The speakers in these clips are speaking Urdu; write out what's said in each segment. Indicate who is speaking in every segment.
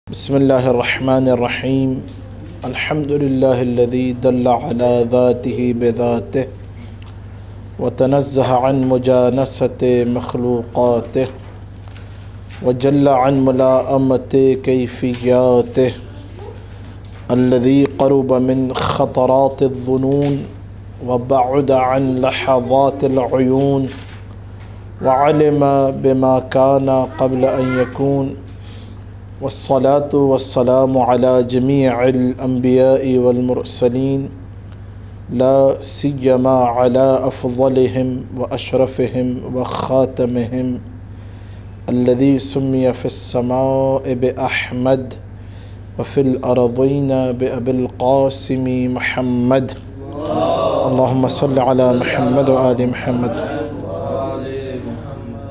Speaker 1: بسم الله الرحمن الرحيم. الحمد لله الذي دل على ذاته بذاته وتنزه عن مجانسة مخلوقاته وجل عن ملاءمة كيفياته، الذي قرب من خطرات الظنون وبعد عن لحظات العيون وعلم بما كان قبل أن يكون، والصلاة والسلام على جميع الأنبياء والمرسلين، لا سيما على أفضلهم وأشرفهم وخاتمهم الذي سمي في السماء بأحمد وفي الأرضين بأبي القاسم محمد. اللهم صل على محمد وآل محمد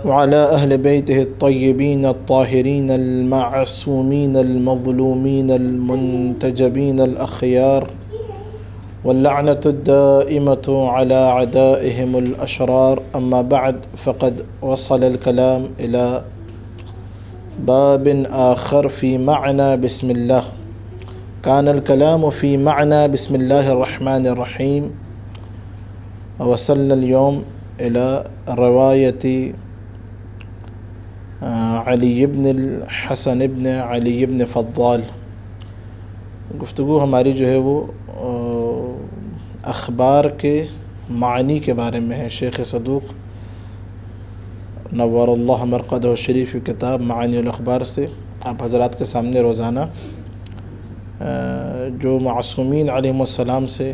Speaker 1: وعلى أهل بيته الطيبين الطاهرين المعصومين المظلومين المنتجبين الأخيار، واللعنة الدائمة على أعدائهم الأشرار. أما بعد، فقد وصل الكلام إلى باب آخر في معنى بسم الله. كان الكلام في معنى بسم الله الرحمن الرحيم، ووصلنا اليوم إلى رواية علی بن الحسن ابن علی بن فضال. گفتگو ہماری جو ہے وہ اخبار کے معنی کے بارے میں ہے. شیخ صدوق نور اللہ مرقدہ شریف کی کتاب معانی الاخبار سے آپ حضرات کے سامنے روزانہ جو معصومین علیہم السلام سے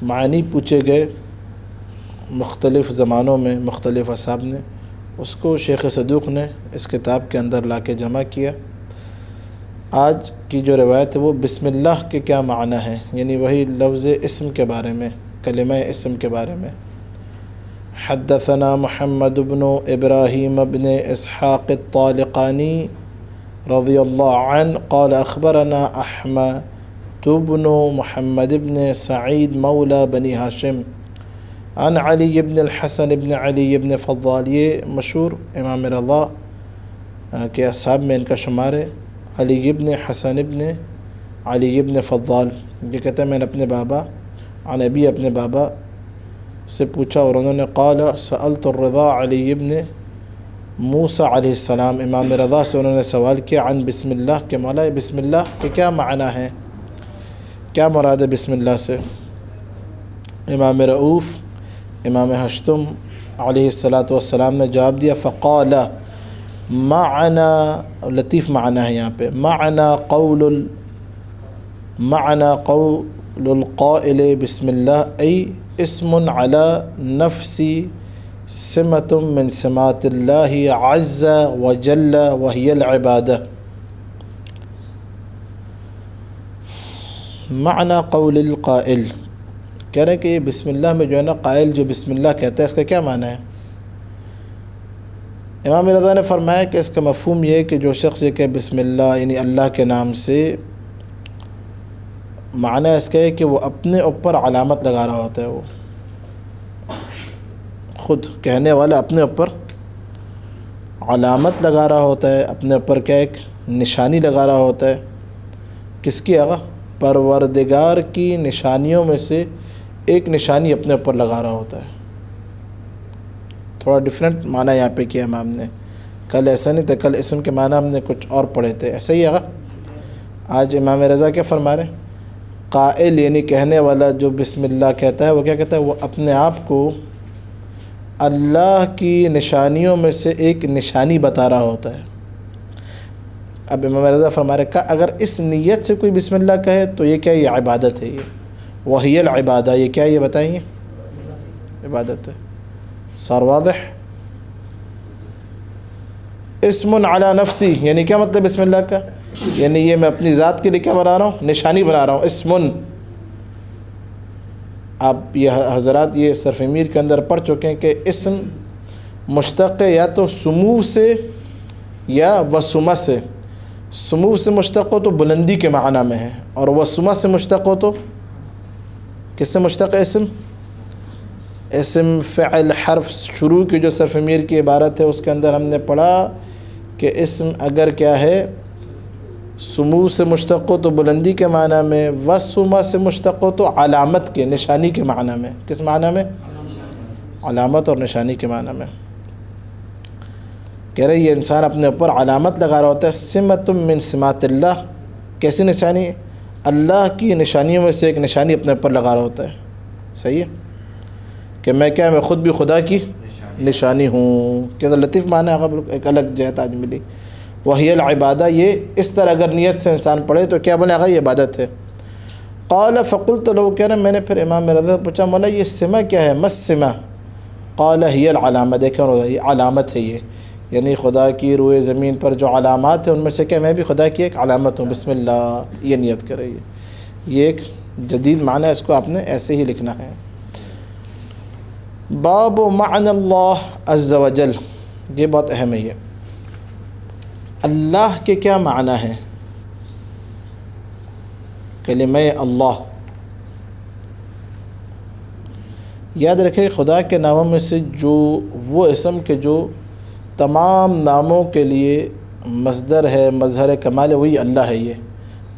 Speaker 1: معنی پوچھے گئے مختلف زمانوں میں مختلف اصحاب نے، اس کو شیخ صدوق نے اس کتاب کے اندر لا کے جمع کیا. آج کی جو روایت ہے وہ بسم اللہ کے کیا معنی ہے، یعنی وہی لفظ اسم کے بارے میں، کلمہ اسم کے بارے میں. حدثنا محمد بن ابراہیم بن اسحاق الطالقانی رضی اللہ عنہ قال اخبرنا احمد بن محمد بن سعید مولا بنی ہاشم عن علی بن الحسن بن علی بن فضال. یہ مشہور امام رضا کے اصحاب میں ان کا شمار ہے. علی بن حسن بن علی بن فضال یہ کہتے ہیں میں نے اپنے بابا عن ابی اپنے بابا سے پوچھا، اور انہوں نے قال سألت الرضا علی بن موسیٰ علیہ السلام، امام رضا سے انہوں نے سوال کیا عن بسم اللہ کہ مولا بسم اللہ کے کیا معنی ہے، کیا مراد ہے بسم اللہ سے. امام رؤوف امام ہشتم علیہ السلام نے جواب دیا فقال معنی، لطیف معنی ہے یہاں پہ، معنی قول القائل بسم اللہ ای اسم علی نفسی سمۃ من سمات اللہ عز وجل وہی العبادہ. معنی قول القائل کہہ رہے ہیں کہ یہ بسم اللہ میں جو ہے نا قائل جو بسم اللہ کہتا ہے اس کا کیا معنی ہے. امام رضا نے فرمایا کہ اس کا مفہوم یہ ہے کہ جو شخص یہ کہ بسم اللہ یعنی اللہ کے نام سے، معنی اس کا ہے کہ وہ اپنے اوپر علامت لگا رہا ہوتا ہے، وہ خود کہنے والا اپنے اوپر علامت لگا رہا ہوتا ہے، اپنے اوپر کیا ایک نشانی لگا رہا ہوتا ہے. کس کی آگا؟ پروردگار کی نشانیوں میں سے ایک نشانی اپنے اوپر لگا رہا ہوتا ہے. تھوڑا ڈیفرنٹ معنی یہاں پہ کیا امام نے. کل ایسا نہیں تھا، کل اسم کے معنی ہم نے کچھ اور پڑھے تھے، ایسا ہی آگا. آج امام رضا کیا فرما رہے ہیں؟ قائل یعنی کہنے والا جو بسم اللہ کہتا ہے وہ کیا کہتا ہے؟ وہ اپنے آپ کو اللہ کی نشانیوں میں سے ایک نشانی بتا رہا ہوتا ہے. اب امام رضا فرما رہے کہ اگر اس نیت سے کوئی بسم اللہ کہے تو یہ کیا، یہ عبادت ہے. یہ وہی العبادہ، یہ کیا، یہ بتائیں، یہ عبادت ہے. صار واضح؟ اسم علی نفسی یعنی کیا مطلب بسم اللہ کا؟ یعنی یہ میں اپنی ذات کے لیے کیا بنا رہا ہوں، نشانی بنا رہا ہوں. اسم، آپ یہ حضرات یہ صرف امیر کے اندر پڑھ چکے ہیں کہ اسم مشتق یا تو سمو سے یا وسمہ سے. سمو سے مشتق ہو تو بلندی کے معنی میں ہے، اور وسمہ سے مشتق ہو تو کس سے مشتق ہے؟ اسم فعل حرف شروع کی جو صرف امیر کی عبارت ہے اس کے اندر ہم نے پڑھا کہ اسم اگر کیا ہے سمو سے مشتق ہو تو بلندی کے معنی میں، وسما سے مشتق ہو تو علامت کے، نشانی کے معنی میں۔ کس معنی میں؟ علامت اور نشانی کے معنی میں۔ کہہ رہے یہ انسان اپنے اوپر علامت لگا رہا ہوتا ہے، سمۃ من سمات اللہ، کیسی نشانی؟ اللہ کی نشانیوں میں سے ایک نشانی اپنے اوپر لگا رہا ہوتا ہے۔ صحیح ہے کہ میں کیا، میں خود بھی خدا کی نشانی ہوں۔ کیا لطیف معنی ہے، ایک الگ جہت آج ملی۔ وہی العبادہ، یہ اس طرح اگر نیت سے انسان پڑھے تو کیا بنے گا؟ یہ عبادت ہے۔ قال فقلت له، کہہ رہے میں نے پھر امام رضا پوچھا مولا یہ سمہ کیا ہے؟ مس سمہ؟ قال ہی العلامہ، دیکھیں یہ علامت ہے، یہ یعنی خدا کی روئے زمین پر جو علامات ہیں ان میں سے کیا میں بھی خدا کی ایک علامت ہوں، بسم اللہ، یہ نیت کرے۔ یہ ایک جدید معنی ہے، اس کو آپ نے ایسے ہی لکھنا ہے۔ باب معنی اللہ عز وجل، یہ بہت اہم ہے۔ یہ اللہ کے کیا معنی ہیں؟ کلمہ اللہ، یاد رکھیں خدا کے ناموں میں سے جو وہ اسم کے جو تمام ناموں کے لیے مصدر ہے، مظہر کمال ہے، وہی اللہ ہے۔ یہ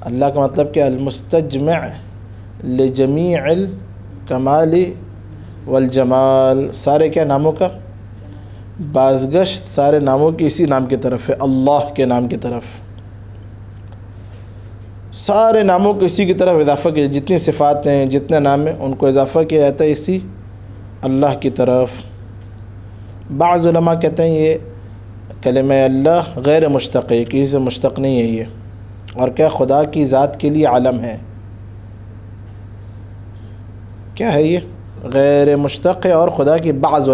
Speaker 1: اللہ کا مطلب کہ المستجمع لجمیع الکمال والجمال، سارے کیا ناموں کا بازگشت سارے ناموں کی اسی نام کی طرف ہے، اللہ کے نام کی طرف۔ سارے ناموں کو اسی کی طرف اضافہ کیا، جتنی صفات ہیں، جتنے نام ہیں، ان کو اضافہ کیا جاتا ہے اسی اللہ کی طرف۔ بعض علماء کہتے ہیں یہ کلمہ اللہ غیر مشتق ہے، کسی سے مشتق نہیں ہے یہ، اور کیا خدا کی ذات کے لیے علم ہے۔ کیا ہے یہ؟ غیر مشتق ہے، اور خدا کی بعض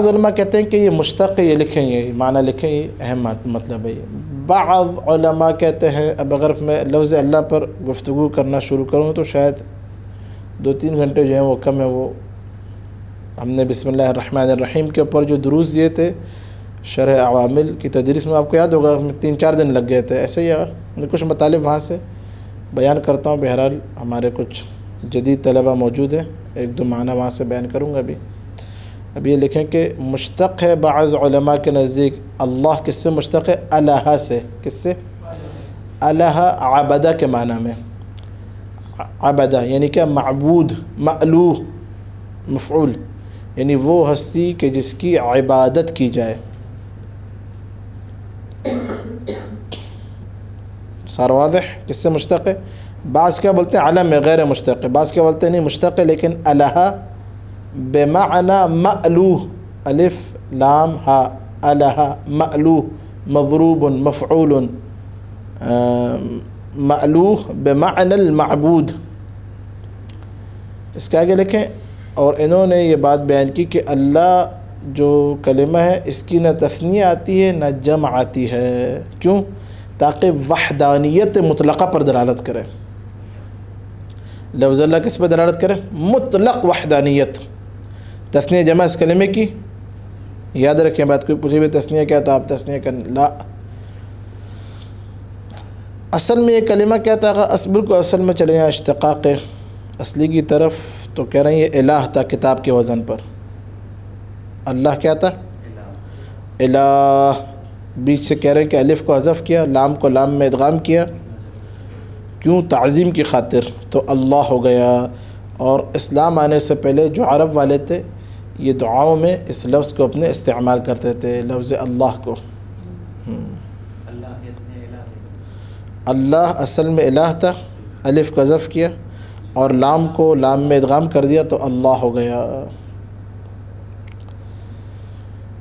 Speaker 1: علماء کہتے ہیں کہ یہ مشتق ہے، یہ لکھیں، یہ معنی لکھیں، یہ اہم مطلب ہے۔ یہ بعض علماء کہتے ہیں، اب اگر میں لفظ اللہ پر گفتگو کرنا شروع کروں تو شاید 2-3 گھنٹے جو ہیں وہ کم ہے۔ وہ ہم نے بسم اللہ الرحمن الرحیم کے اوپر جو دروس دیے تھے شرح عوامل کی تدریس میں، آپ کو یاد ہوگا 3-4 دن لگ گئے تھے، ایسے ہی میں کچھ مطالب وہاں سے بیان کرتا ہوں۔ بہرحال ہمارے کچھ جدید طلبہ موجود ہیں، 1-2 معنی وہاں سے بیان کروں گا۔ اب یہ لکھیں کہ مشتق ہے بعض علماء کے نزدیک اللہ کس سے مشتق ہے؟ الہ سے۔ کس سے؟ الہ، عبدہ کے معنی میں۔ عبدہ یعنی کیا؟ معبود، مألوہ، مفعول، یعنی وہ ہستی کہ جس کی عبادت کی جائے۔ صار واضح؟ کس سے مشتق ہے؟ بعض کیا بولتے ہیں علم ہے، غیر مشتق ہے، بعض کیا بولتے ہیں نہیں مشتق ہے لیکن الہ بمعنی مألوہ، الف لام ہا، الہ مألوہ، مضروب، مفعول، مألوہ بمعنی المعبود۔ اس کے آگے لکھیں، اور انہوں نے یہ بات بیان کی کہ اللہ جو کلمہ ہے اس کی نہ تثنیہ آتی ہے نہ جمع آتی ہے۔ کیوں؟ تاکہ وحدانیت مطلقہ پر دلالت کرے۔ لفظ اللہ کس پر دلالت کرے؟ مطلق وحدانیت۔ تثنیہ جمع اس کلمے کی یاد رکھیں بات، کوئی پوچھے بھی تثنیہ کیا تو آپ تثنیہ کریں، لا، اصل میں یہ کلمہ کیا تھا؟ بالکل اصل میں چلے جائیں اشتقاق اصلی کی طرف تو کہہ رہے ہیں یہ الہ تھا کتاب کے وزن پر۔ اللہ کیا تھا؟ الہ۔ بیچ سے کہہ رہے ہیں کہ الف کو حذف کیا، لام کو لام میں ادغام کیا، کیوں؟ تعظیم کی خاطر، تو اللہ ہو گیا۔ اور اسلام آنے سے پہلے جو عرب والے تھے یہ دعاؤں میں اس لفظ کو اپنے استعمال کرتے تھے، لفظ اللہ کو۔ اللہ اصل میں الہ تھا، الف کو حذف کیا اور لام کو لام میں ادغام کر دیا تو اللہ ہو گیا۔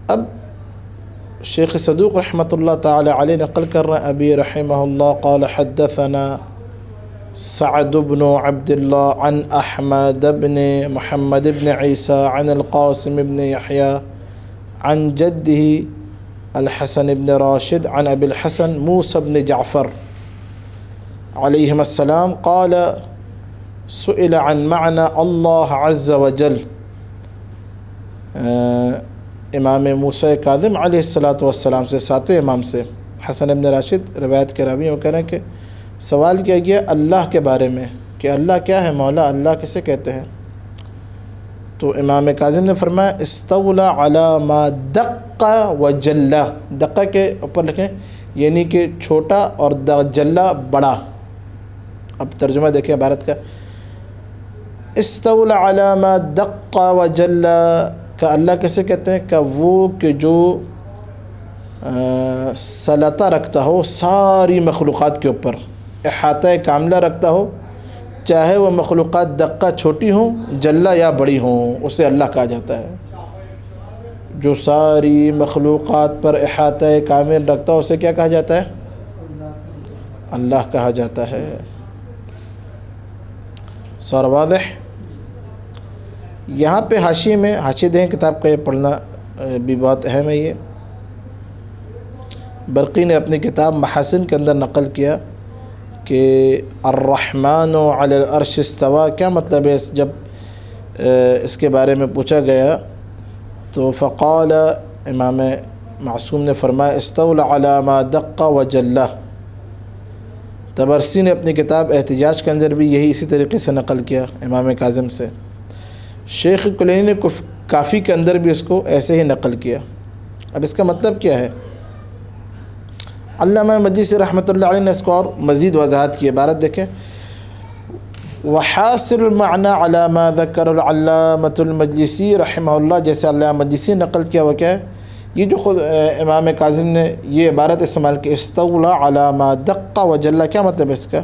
Speaker 1: اب شیخ صدوق رحمۃ اللہ تعالی علیہ نقل کر رہے ہیں، ابی رحمہ اللہ قال حدثنا سعد بن عبد الله عن أحمد بن محمد بن عيسى عن القاسم بن يحيى عن جده الحسن بن راشد عن أبي الحسن موسى بن جعفر عليهما السلام قال سئل عن معنى الله عز وجل۔ امام موسیٰ کاظم علیہ السلام سے، ساتویں امام سے، حسن بن راشد روایت کے راوی، وہ کہہ رہے ہیں کہ سوال کیا گیا اللہ کے بارے میں کہ اللہ کیا ہے، مولا اللہ کسے کہتے ہیں؟ تو امام کاظم نے فرمایا استولا علی ما دق و جلا، دقہ کے اوپر لکھیں یعنی کہ چھوٹا اور جلا بڑا. اب ترجمہ دیکھیں عبارت کا. استولا علی ما دق و جلا کا اللہ کیسے کہتے ہیں؟ کہ وہ کہ جو سلطہ رکھتا ہو ساری مخلوقات کے اوپر، احاطہ کاملہ رکھتا ہو، چاہے وہ مخلوقات دقہ چھوٹی ہوں جلا یا بڑی ہوں، اسے اللہ کہا جاتا ہے. جو ساری مخلوقات پر احاطہ کامل رکھتا ہو اسے کیا کہا جاتا ہے؟ اللہ کہا جاتا ہے. سور واضح. یہاں پہ حاشیے میں، حاشیے دیں کتاب کا، یہ پڑھنا بھی بہت اہم ہے. یہ برقی نے اپنی کتاب محاسن کے اندر نقل کیا کہ الرحمن علی العرش استوى، کیا مطلب ہے؟ جب اس کے بارے میں پوچھا گیا تو فقال، امام معصوم نے فرمایا استولى علی ما دق و جلا. طبرسی نے اپنی کتاب احتجاج کے اندر بھی یہی اسی طریقے سے نقل کیا امام کاظم سے. شیخ کلینی نے کافی کے اندر بھی اس کو ایسے ہی نقل کیا. اب اس کا مطلب کیا ہے؟ علامہ مجلسی رحمۃ اللہ علیہ نے اس کو اور مزید وضاحت کی. عبارت دیکھیں. وحاصل المعنى على ما ذكر العلامة المجلسی رحمہ اللہ، جیسے علامہ مجلسی نقل کیا وہ کیا ہے؟ یہ جو خود امام کاظم نے یہ عبارت استعمال کی استولا علی ما دق و جلا، کیا مطلب ہے اس کا؟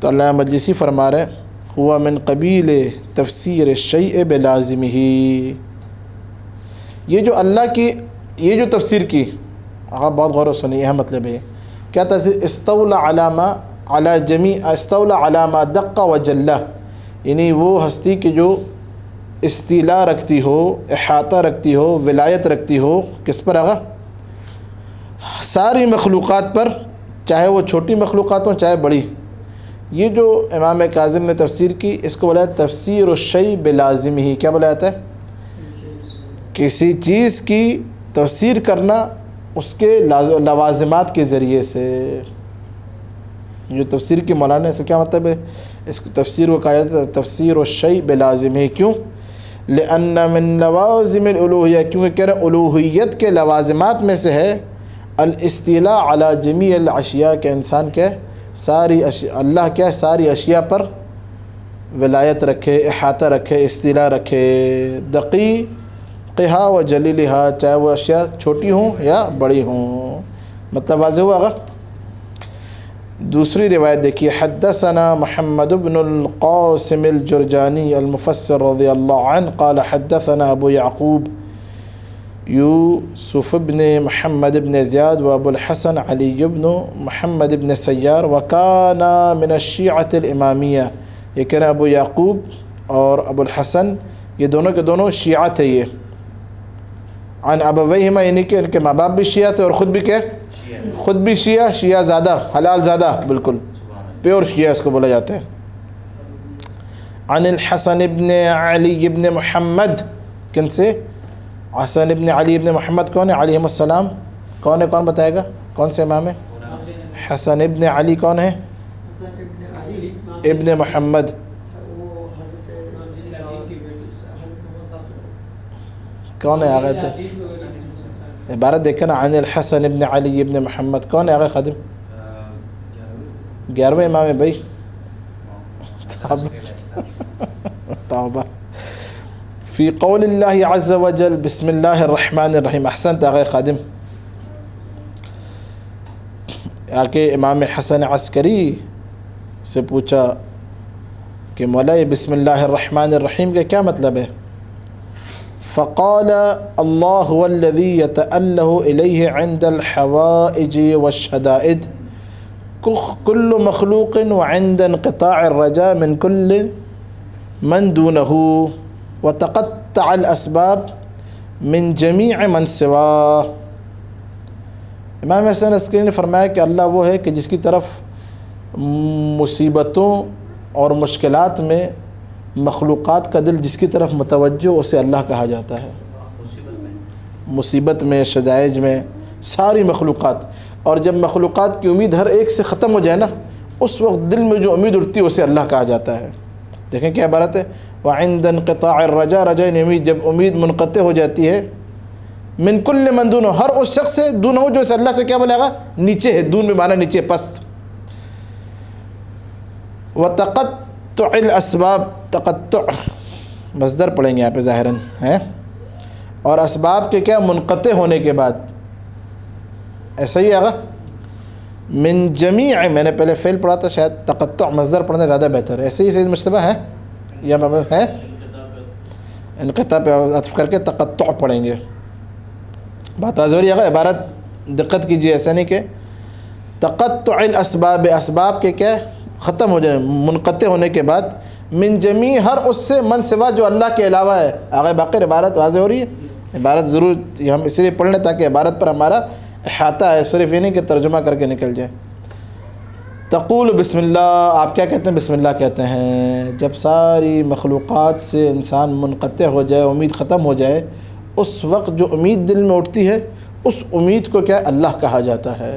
Speaker 1: تو علامہ مجلسی فرما رہے ہوا من قبیل تفسیر الشیء بلازمہ. یہ جو اللہ کی یہ جو تفسیر کی، آپ بہت غور و سنیے، یہ مطلب ہے کیا تفسیر؟ استولا علی ما علی جمیع استولا علی ما دق و جلا، یعنی وہ ہستی کی جو استیلا رکھتی ہو، احاطہ رکھتی ہو، ولایت رکھتی ہو، کس پر آگا؟ ساری مخلوقات پر، چاہے وہ چھوٹی مخلوقات ہوں چاہے بڑی. یہ جو امام کاظم نے تفسیر کی اس کو بولا تفسیر الشیء بلازمہ. کیا بولا جاتا ہے؟ کسی چیز کی تفسیر کرنا اس کے لوازمات کے ذریعے سے. جو تفسیر کی مولانا سے کیا مطلب ہے؟ اس کو تفسیر کو کہا جاتا ہے تفسیر الشیء بلازمہ. کیوں؟ لأن من لوازم الالوہیہ، کیونکہ کہہ رہے الوہیت کے لوازمات میں سے ہے الاستیلاء علی جمیع الاشیاء، کہ انسان کے ساری اللہ کیا ساری اشیاء پر ولایت رکھے، احاطہ رکھے، استیلاء رکھے. دقیقہا و جلیلہا، چاہے وہ اشیاء چھوٹی ہوں یا بڑی ہوں. مطلب واضح ہوا گا؟ دوسری روایت دیکھیے. حدثنا محمد بن القاسم الجرجانی المفسر رضی اللہ عنہ قال حدثنا ابو یعقوب یوسف بن محمد بن زیاد و ابو الحسن علی بن محمد بن سیار وکانا من الشیعۃ الامامیہ. یہ کہنا ابو یعقوب اور ابو الحسن یہ دونوں کے دونوں شیعہ تھے. یہ عن ابویہما، یعنی کہ ان کے ماں باپ بھی شیعہ تھے اور خود بھی خود بھی شیعہ زادہ، حلال زادہ، بالکل پیور شیعہ اس کو بولا جاتا ہے. عن الحسن ابن علی ابن محمد، کن سے؟ حسن ابن علی ابن محمد کون ہے؟ علیہم السلام. کون ہے؟ کون بتائے گا؟ کون سے امام ہے؟ حسن ابن علی کون ہے؟ ابن محمد. کون ہے آگے تھے؟ عبارت دیکھیں نا. عن الحسن ابن علی ابن محمد، کون ہے آگے خادم؟ 11ویں امام ہے بھائی. توبہ. فی قول اللہ عز وجل بسم اللہ الرحمن الرحیم. احسنت آگے خادم. آکے امام حسن عسکری سے پوچھا کہ مولا یہ بسم اللہ الرحمن الرحیم کا کیا مطلب ہے؟ فقال اللہ هو الذي يتأله إليه عند الحوائج والشدائد كل مخلوق وعند انقطاع الرجاء من كل من دونه وتقطع الأسباب من جميع من سواه. امام حسن عسکری نے فرمایا کہ اللہ وہ ہے کہ جس کی طرف مصیبتوں اور مشکلات میں مخلوقات کا دل جس کی طرف متوجہ اسے اللہ کہا جاتا ہے. مصیبت میں، شدائج میں، ساری مخلوقات. اور جب مخلوقات کی امید ہر ایک سے ختم ہو جائے نا، اس وقت دل میں جو امید اٹھتی ہے اسے اللہ کہا جاتا ہے. دیکھیں کیا عبارت ہے. وعند انقطاع الرجاء، رجاء امید، جب امید منقطع ہو جاتی ہے من کل من دونوں، ہر اس شخص سے، دونوں جو اس اللہ سے کیا بولے گا، نیچے ہے، دون میں معنی نیچے پست. وتقطع الاسباب، تقطع مصدر پڑھیں گے یہاں پہ ظاہراً ہے، اور اسباب کے کیا منقطع ہونے کے بعد، ایسا ہی آگا من جمیع، میں نے پہلے فعل پڑھا تھا، شاید تقطع مصدر پڑھنا زیادہ بہتر ہے. ایسے ہی سید مشتبہ ہے یا ہے، انقطاع پہ عطف کر کے تقطع پڑھیں گے. بات آزوری آگا، عبارت دقت کیجیے، ایسا نہیں کہ تقطع الاسباب، اسباب کے کیا ختم ہو جائیں، منقطع ہونے کے بعد، من جمیع، ہر اس سے، من سوا جو اللہ کے علاوہ ہے. آگے باقی عبارت واضح ہو رہی ہے، عبارت ضرور ہم اس لیے پڑھ لیں تاکہ عبارت پر ہمارا احاطہ ہے، صرف یہ نہیں کہ ترجمہ کر کے نکل جائے. تقول بسم اللہ، آپ کیا کہتے ہیں؟ بسم اللہ کہتے ہیں. جب ساری مخلوقات سے انسان منقطع ہو جائے، امید ختم ہو جائے، اس وقت جو امید دل میں اٹھتی ہے، اس امید کو کیا اللہ کہا جاتا ہے.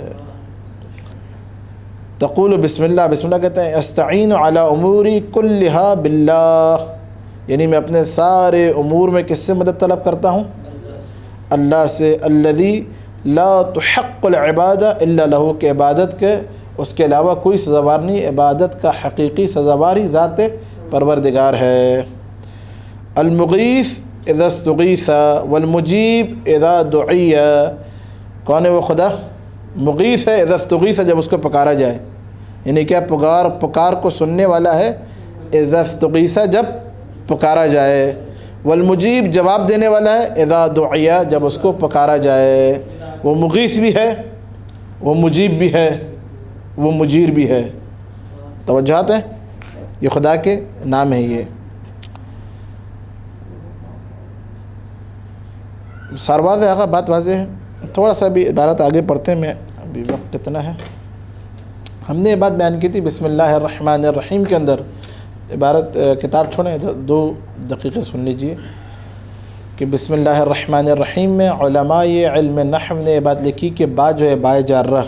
Speaker 1: تقول بسم اللہ، بسم اللہ کہتے ہیں استعین علی اموری کلھا باللہ، یعنی میں اپنے سارے امور میں کس سے مدد طلب کرتا ہوں؟ اللہ سے. الذی لا تحق العبادہ الا لہ، کہ عبادت کے اس کے علاوہ کوئی سزاوار نہیں، عبادت کا حقیقی سزاوار ہی ذات پروردگار ہے. المغیث اذا استغیث والمجیب اذا دعی، کون ہے وہ خدا؟ مغیث ہے، اذا استغیث جب اس کو پکارا جائے، یعنی کیا پکار کو سننے والا ہے، اذا استغیث جب پکارا جائے. والمجیب جواب دینے والا ہے، اذا دعی جب اس کو پکارا جائے. وہ مغیث بھی ہے، وہ مجیب بھی ہے، وہ مجیر بھی ہے. توجہات ہیں، یہ خدا کے نام ہے. یہ سار واضح ہے آقا، بات واضح ہے. تھوڑا سا بھی عبارت آگے پڑھتے ہیں، میں ابھی وقت کتنا ہے. ہم نے یہ بات بیان کی تھی بسم اللہ الرحمن الرحیم کے اندر. عبارت کتاب چھوڑیں، 2 دقیقے سن لیجئے کہ بسم اللہ الرحمن الرحیم میں علماء علم نحو نے یہ بات لکھی کہ با جو ہے بائے جارہ،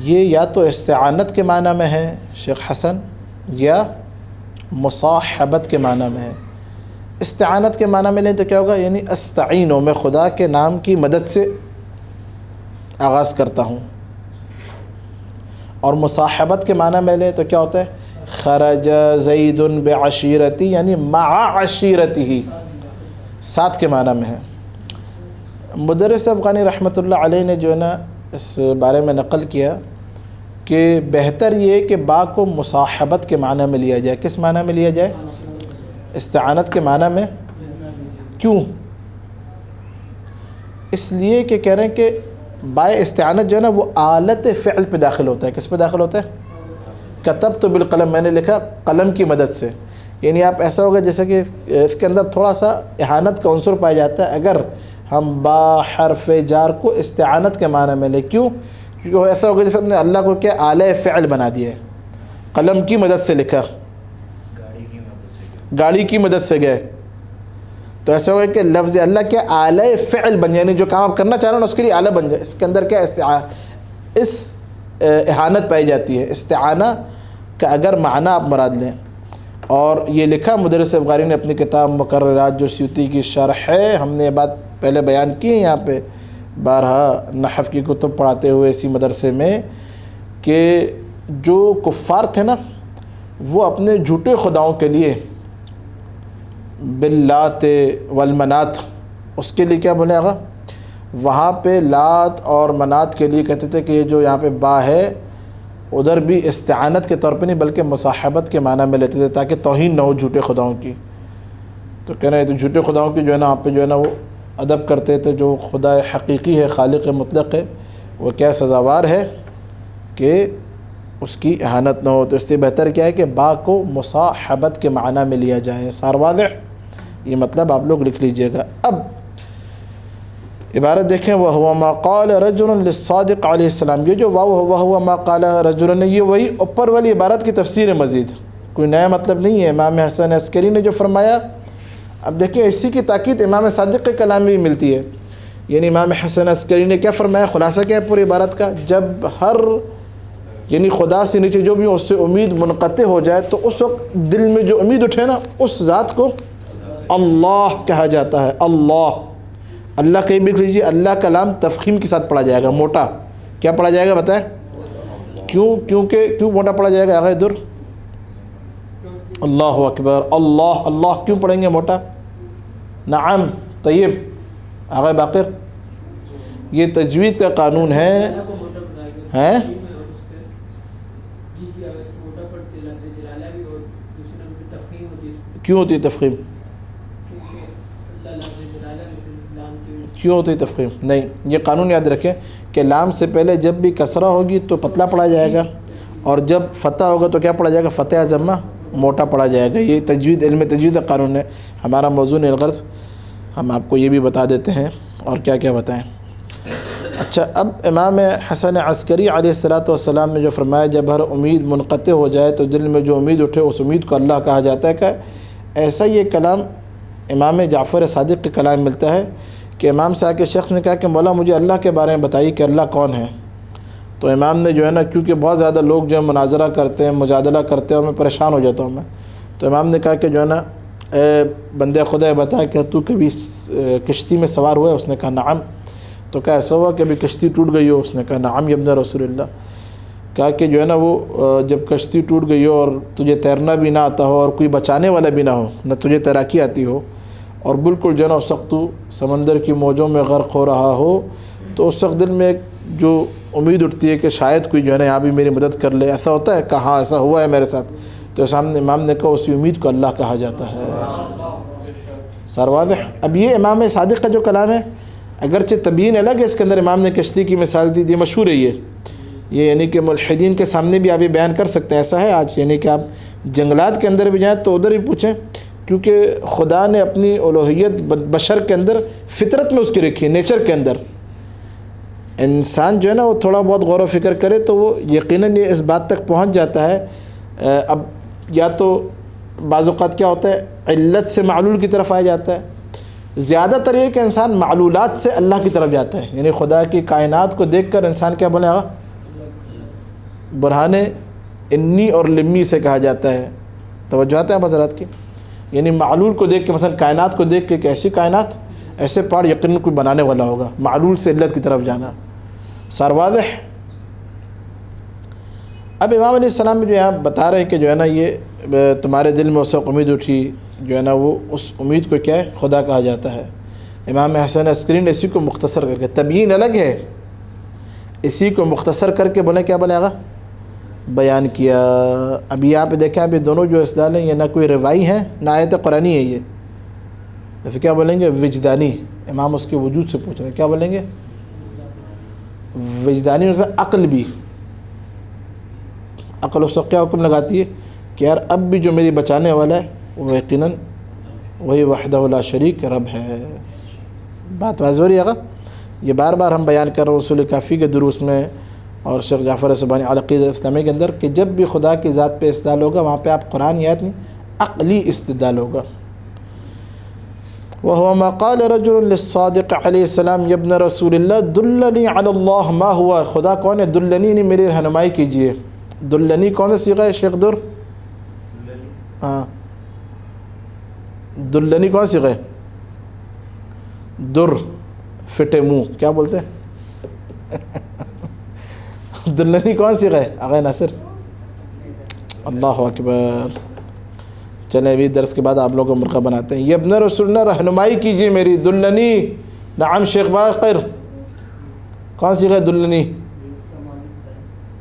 Speaker 1: یہ یا تو استعانت کے معنی میں ہے شیخ حسن، یا مصاحبت کے معنی میں ہے. استعانت کے معنی میں لیں تو کیا ہوگا، یعنی استعینو، میں خدا کے نام کی مدد سے آغاز کرتا ہوں. اور مصاحبت کے معنی میں لیں تو کیا ہوتا ہے، خرج زید بعشیرتی، یعنی مع عشیرتہ، ساتھ کے معنی میں ہے. مدرس افغانی رحمۃ اللہ علیہ نے جو ہے نا اس بارے میں نقل کیا کہ بہتر یہ کہ با کو مصاحبت کے معنی میں لیا جائے. کس معنی میں لیا جائے؟ استعانت کے معنی میں. کیوں؟ اس لیے کہ کہہ رہے ہیں کہ بائے استعانت جو ہے نا وہ آلت فعل پہ داخل ہوتا ہے. کس پہ داخل ہوتا ہے؟ کتبت بالقلم، میں نے لکھا قلم کی مدد سے. یعنی آپ ایسا ہوگا جیسے کہ اس کے اندر تھوڑا سا اہانت کا عنصر پایا جاتا ہے اگر ہم با حرف جار کو استعانت کے معنی میں لیں. کیوں؟ کیونکہ ایسا ہوگا جیسے ہم نے اللہ کو کیا آلہ فعل بنا دیا ہے. قلم کی مدد سے لکھا، گاڑی کی مدد سے گئے، تو ایسا ہوگا کہ لفظ اللہ کیا آلہ فعل بن جائے، یعنی جو کام آپ کرنا چاہ رہے ہیں اس کے لیے آلہ بن جائے. اس کے اندر کیا اس اہانت پائی جاتی ہے. استعانہ کا اگر معنی آپ مراد لیں، اور یہ لکھا مدرس افغانی نے اپنی کتاب مقررات جو سیوطی کی شرح ہے. ہم نے یہ بات پہلے بیان کی ہے یہاں پہ بارہا نحو کی کتب پڑھاتے ہوئے اسی مدرسے میں، کہ جو کفار تھے نا وہ اپنے جھوٹے خداؤں کے لیے باللات والمنات، اس کے لیے کیا بولے آقا، وہاں پہ لات اور منات کے لیے کہتے تھے کہ یہ جو یہاں پہ با ہے ادھر بھی استعانت کے طور پہ نہیں بلکہ مصاحبت کے معنی میں لیتے تھے تاکہ توہین نہ ہو جھوٹے خداؤں کی. تو کہہ رہے ہیں تو جھوٹے خداؤں کی جو ہے نا آپ پہ جو ہے نا وہ ادب کرتے تھے. جو خدا حقیقی ہے، خالق مطلق ہے، وہ کیا سزاوار ہے کہ اس کی اہانت نہ ہو. تو اس لیے بہتر کیا ہے کہ با کو مصاحبت کے معنی میں لیا جائے. سار واضح؟ یہ مطلب آپ لوگ لکھ لیجئے گا. اب عبارت دیکھیں، وَهُوَ مَا قَالَ رَجُلٌ لِلصَّادِقِ علیہ السلام. یہ جو واو وَهُوَ مَا قَالَ رَجُلٌ، یہ وہی اوپر والی عبارت کی تفسیر ہے، مزید کوئی نیا مطلب نہیں ہے. امام حسن عسکری نے جو فرمایا، اب دیکھیں اسی کی تاکید امام صادق کے کلام میں بھی ملتی ہے. یعنی امام حسن عسکری نے کیا فرمایا، خلاصہ کیا ہے پوری عبارت کا، جب ہر یعنی خدا سے نیچے جو بھی اس سے امید منقطع ہو جائے تو اس وقت دل میں جو امید اٹھے نا اس ذات کو اللہ کہا جاتا ہے. اللہ اللہ کہیں بھی لکھ لیجیے، اللہ کا لام تفخیم کے ساتھ پڑھا جائے گا، موٹا. کیا پڑھا جائے گا بتائیں؟ کیوں موٹا پڑھا جائے گا آغا در؟ اللہ اکبر، اللہ اللہ کیوں پڑھیں گے موٹا؟ نعم. طیب آغا باقر، یہ تجوید کا قانون ہے. ہیں کیوں ہوتی ہے تفخیم؟ کیوں ہوتی ہے تفخیم؟ نہیں، یہ قانون یاد رکھیں کہ لام سے پہلے جب بھی کسرہ ہوگی تو پتلا پڑھا جائے گا، اور جب فتح ہوگا تو کیا پڑھا جائے گا؟ فتح ضمہ موٹا پڑھا جائے گا. یہ تجوید، علم تجوید کا قانون ہے. ہمارا موضوع الغرض ہم آپ کو یہ بھی بتا دیتے ہیں، اور کیا کیا بتائیں. اچھا، اب امام حسن عسکری علیہ السلام نے جو فرمایا جب ہر امید منقطع ہو جائے تو دل میں جو امید اٹھے اس امید کو اللہ کہا جاتا ہے. کہ ایسا یہ کلام امام جعفر صادق کے کلام ملتا ہے کہ امام صاحب کے شخص نے کہا کہ مولا مجھے اللہ کے بارے میں بتائیے کہ اللہ کون ہے. تو امام نے جو ہے نا، کیونکہ بہت زیادہ لوگ جو ہے مناظرہ کرتے ہیں، مجادلہ کرتے ہیں، اور میں پریشان ہو جاتا ہوں میں، تو امام نے کہا کہ جو ہے نا اے بندے خدا بتا کہ تو کبھی کشتی میں سوار ہوا ہے؟ اس نے کہا نعم. تو کہا ایسا ہوا کہ ابھی کشتی ٹوٹ گئی ہو؟ اس نے کہا نعم یا ابن رسول اللہ. کہا کہ جو ہے نا وہ جب کشتی ٹوٹ گئی ہو اور تجھے تیرنا بھی نہ آتا ہو اور کوئی بچانے والا بھی نہ ہو، نہ تجھے تیراکی آتی ہو، اور بالکل جو ہے نا اس وقت تو سمندر کی موجوں میں غرق ہو رہا ہو، تو اس وقت دل میں ایک جو امید اٹھتی ہے کہ شاید کوئی جو ہے نا یہاں بھی میری مدد کر لے. ایسا ہوتا ہے؟ کہا ہاں ایسا ہوا ہے میرے ساتھ. تو امام نے کہا اسی امید کو اللہ کہا جاتا ہے. سر واضح؟ اب یہ امام صادق کا جو کلام ہے، اگرچہ تبیین الگ ہے، اس کے اندر امام نے کشتی کی مثال دی، مشہور ہے یہ یعنی کہ ملحدین کے سامنے بھی آپ یہ بیان کر سکتے ہیں. ایسا ہے آج، یعنی کہ آپ جنگلات کے اندر بھی جائیں تو ادھر ہی پوچھیں، کیونکہ خدا نے اپنی الوہیت بشر کے اندر فطرت میں اس کی رکھی ہے، نیچر کے اندر. انسان جو ہے نا وہ تھوڑا بہت غور و فکر کرے تو وہ یقیناً یہ اس بات تک پہنچ جاتا ہے. اب یا تو بعض اوقات کیا ہوتا ہے، علت سے معلول کی طرف آیا جاتا ہے. زیادہ تر یہ کہ انسان معلولات سے اللہ کی طرف جاتا ہے، یعنی خدا کی کائنات کو دیکھ کر انسان کیا بنے گا؟ برہان انی اور لمی سے کہا جاتا ہے. توجہ آتا ہے حضرات کی؟ یعنی معلول کو دیکھ کے، مثلا کائنات کو دیکھ کے کہ ایسی کائنات، ایسے پہاڑ یقیناً کوئی بنانے والا ہوگا. معلول سے علت کی طرف جانا. سر واضح؟ اب امام علیہ السلام میں جو یہاں بتا رہے ہیں کہ جو ہے نا یہ تمہارے دل میں اس وقت امید اٹھی، جو ہے نا وہ اس امید کو کیا ہے؟ خدا کہا جاتا ہے. امام حسن عسکری نے اسی کو مختصر کر کے، تبیین الگ ہے، اسی کو مختصر کر کے بولے کیا بنے گا؟ بیان کیا. ابھی آپ دیکھیں، ابھی دونوں جو استدلال ہیں یہ نہ کوئی روائی ہیں نہ آیت قرآنی ہے. یہ جیسے کیا بولیں گے؟ وجدانی. امام اس کے وجود سے پوچھ رہے ہیں، کیا بولیں گے؟ وجدانی. عقل بھی، عقل اس وقت کیا حکم لگاتی ہے کہ یار اب بھی جو میری بچانے والا ہے وہ یقیناً وہی وحدہ لا شریک رب ہے. بات واضح ہو رہی ہے. یہ بار بار ہم بیان کر رہے ہیں اصول کافی کے دروس میں اور شیخ جعفر سبحانی عقیدہ اسلامی کے اندر کہ جب بھی خدا کی ذات پہ استدلال ہوگا وہاں پہ آپ قرآن یاد نہیں، عقلی استدلال ہوگا. وَهُوَ مَا قَالَ رَجُلٌ لِلصَّادِقِ علیہ السلام يَا ابْنَ رسول اللہ دُلَّنِي عَلَى اللّہ ما ہوا. خدا کون ہے؟ دلنی، نہیں میری رہنمائی کیجئے. دلنی کون سا صیغہ ہے شیخ در؟ ہاں، دلنی کون سی صیغہ ہے؟ در فٹے منہ کیا بولتے ہیں؟ دلنی کون سی صیغہ ہے آغا ناصر؟ اللہ اکبر. چلیں ابھی درس کے بعد آپ لوگوں کو مرغہ بناتے ہیں. یہ ابن رسول اللہ رہنمائی کیجیے میری. دلنی. نعم شیخ باقر، کون سی ہے دلنی؟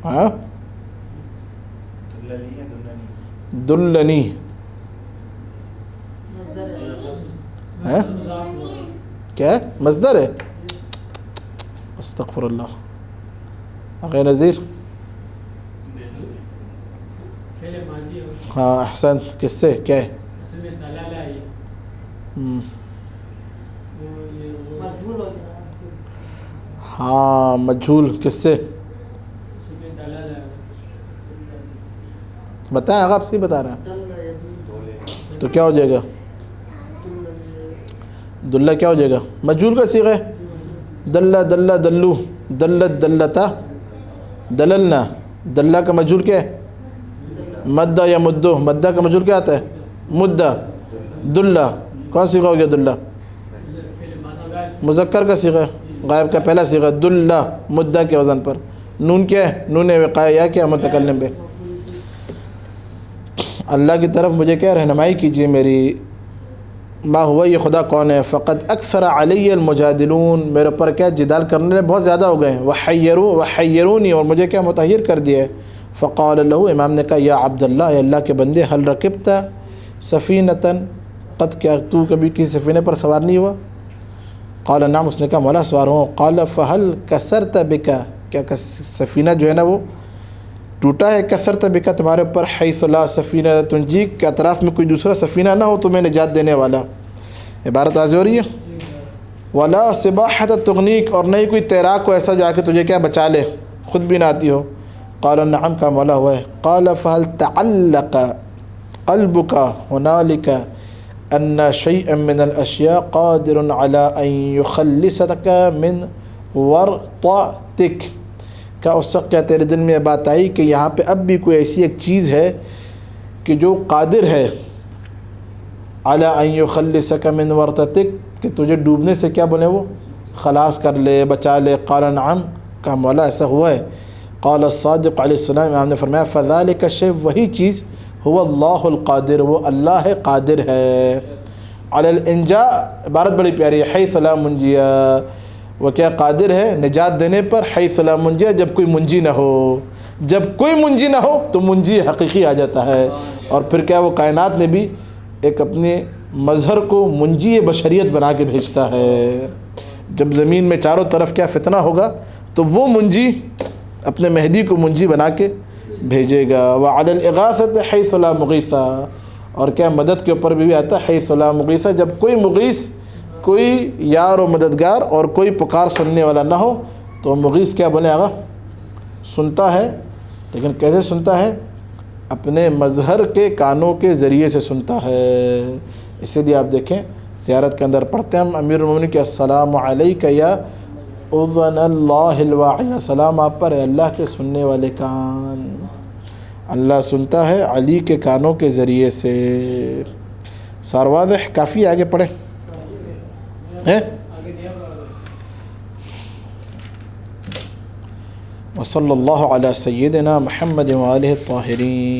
Speaker 1: ہاں دلنی ہے کیا ہے؟ مصدر ہے. استغفر اللہ. غیر نظیر. ہاں احسنت. کس سے کیا ہے؟ ہاں مجھول. کس سے بتائیں؟ آپ سے بتا رہے ہیں تو کیا ہو جائے گا؟ دلہ کیا ہو جائے گا؟ مجھول کا صیغہ ہے. دلہ دلہ دلو، دلت دلتا دللنا. دلہ کا مجھول کیا ہے؟ مدہ یا مدو. مدہ کا مجھول کیا آتا ہے؟ مدہ. دلہ کون صیغہ ہو گیا؟ دلہ مذکر کا صیغہ، غائب کا پہلا صیغہ، دلہ مدہ کے وزن پر، نون کیا ہے؟ نون وقایہ، یا کیا متکلم پہ۔ اللہ کی طرف مجھے کیا رہنمائی کیجیے میری، ما ہوا، یہ خدا کون ہے؟ فقد اکثر علی المجادلون، میرے اوپر کیا جدال کرنے والے بہت زیادہ ہو گئے ہیں، وحیرونی، اور مجھے کیا متحیر کر دیا ہے۔ فقال له، امام نے کہا یا عبداللہ، اے اللہ کے بندے، حل رکبت سفینۃ، قد، کیا تو کبھی کسی سفینے پر سوار نہیں ہوا؟ قال نعم، اس نے کہا مولا سوار ہوں۔ قال فہل کسرت بک، کیا سفینہ جو ہے نا وہ ٹوٹا ہے؟ کسرت بک، تمہارے اوپر، حیث لا سفینہ تنجیک، کے اطراف میں کوئی دوسرا سفینہ نہ ہو تمہیں نجات دینے والا۔ عبارت واضح ہو رہی ہے؟ ولا سباحۃ تغنیک، اور نہیں کوئی تیراک کو ایسا جو آ کے تجھے کیا بچا لے، خود بھی نہ آتی ہو۔ قال نعم، کا مولا ہوا ہے۔ قال فهل تعلق قلبك هنالك ان شيئا من الاشياء قادر على ان يخلصك من ورطتك، کیا اس وقت کیا تیرے دل میں یہ بات آئی کہ یہاں پہ اب بھی کوئی ایسی ایک چیز ہے کہ جو قادر ہے على ان يخلصك من ورطتك، کہ تجھے ڈوبنے سے کیا بنے، وہ خلاص کر لے، بچا لے۔ قال نعم، کا مولا ایسا ہوا ہے۔ قال الصادق علیہ السلام، امام نے فرمایا فذلك الشيء، وہی چیز، هو اللہ القادر، وہ اللہ ہے، قادر ہے، علی الانجاء، عبارت بڑی پیاری ہے، حیث لا منجی، وہ کیا قادر ہے نجات دینے پر، حیث لا منجی، جب کوئی منجی نہ ہو، جب کوئی منجی نہ ہو تو منجی حقیقی آ جاتا ہے۔ اور پھر کیا وہ کائنات میں بھی ایک اپنے مظہر کو منجی بشریت بنا کے بھیجتا ہے۔ جب زمین میں چاروں طرف کیا فتنہ ہوگا تو وہ منجی اپنے مہدی کو منجی بنا کے بھیجے گا۔ وعلی الاغاثۃ حیث لا مغیث، اور کیا مدد کے اوپر بھی آتا ہے حیث لا مغیث، جب کوئی مغیث، کوئی یار و مددگار اور کوئی پکار سننے والا نہ ہو تو مغیث کیا بنے گا، سنتا ہے، لیکن کیسے سنتا ہے؟ اپنے مظہر کے کانوں کے ذریعے سے سنتا ہے۔ اسی لیے آپ دیکھیں زیارت کے اندر پڑھتے ہیں ہم امیر المومنین کہ السلام علیک یا اذن اللہ الواعی، سلام آپ پر ہے اللہ کے سننے والے کان، اللہ سنتا ہے علی کے کانوں کے ذریعے سے۔ سار واضح؟ کافی آگے پڑھیں ہیں۔ وصلی اللہ علی سیدنا محمد وآلہ الطاہرین۔